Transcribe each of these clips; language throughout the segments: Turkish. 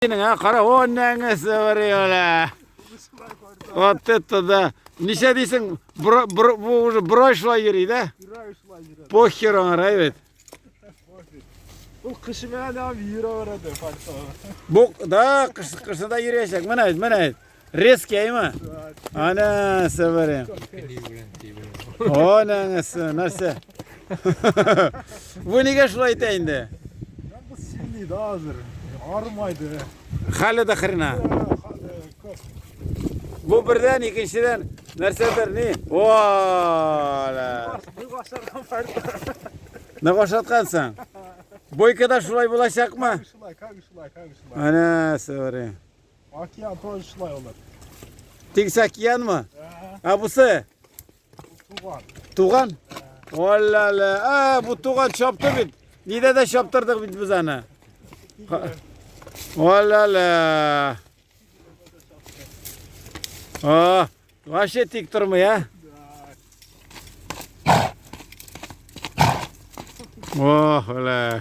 Ha qara o nangisi var öyle. Otta da nişe deysin bu broşla yürüydü. Pohir ona evet. Bu kışı ben abi yürü orada farklı. Bu da kışında yürüyecek. Mana risk mi? Ana severim. O nangisi narsa. Bu nige şulay teyinde. Bu silli daha hazır. Ağrımaydı. Hali de kırına. Bu birden ikinciden narsadır ne? Ola. Bu başlardan farklı. Ne başlatkansan? Boykada şulay bulaşacak mı? Kavuşulay. Ana severim. Akiyan toz şulay olur. Tiksak yiyen mi? Abusı? Tuğan. Tuğan? Ola. Bu tuğan çaptı bit. Nide de çaptırdık bit biz ana. Ola. Oh, vaşe tik durma ya. Oh, ola.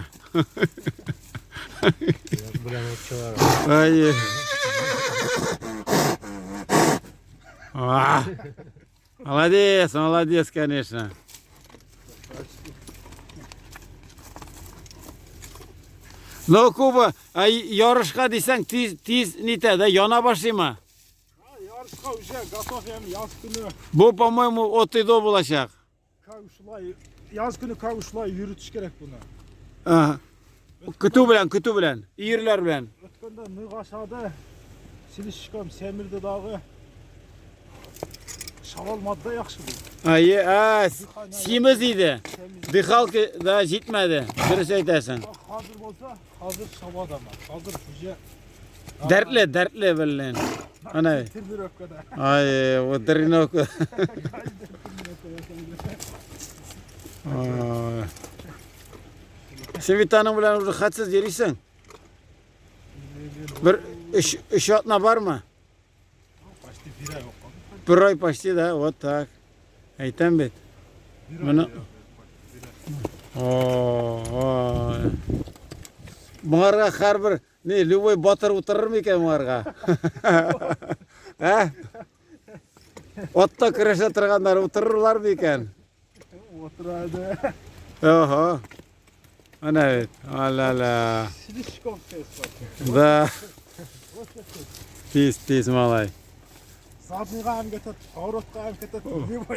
Ay. Молодец, конечно. No Kuba, yarışqa desang tez nitadi, yana boshlaymi? Yarışqa uşa gatof hem yaz günü. Bu, по-моему, o'tida bo'lacaq. Kavuşulay. Yaz günü kavuşulay yürütüş gerek bunu. Aha. Kütü bilen, iyirler bilen. Ötkende nığ aşağıda siliş çıkam semirdi dağı. Şavalmadı da yaxşı bu. Ay, simiz idi. Dixalk da yetmedi. Dürüst aytasan. Hazır olsa hazır şavad ama. Hazır füze. Dertli bilen. Ana. Tirdir ökkede. Ay, o derinok. Sen bir tane bilen orada hatsız yerisin. Bir iş atma var mı? Başta bir ay yok. Bir ay почти да, вот так. Aytan bet. Bunu. Oo. Bunlarga har bir ne любой botir o'tirir mi ekan bunlarga? Ha? Otda kirishga turganlar o'tirirlar mı ekan? Oturaydı. Oho. Ana evet. Alala. Siliş koktes var. Da. Pis malay. Saatni ham ketet, avratga ham ketet.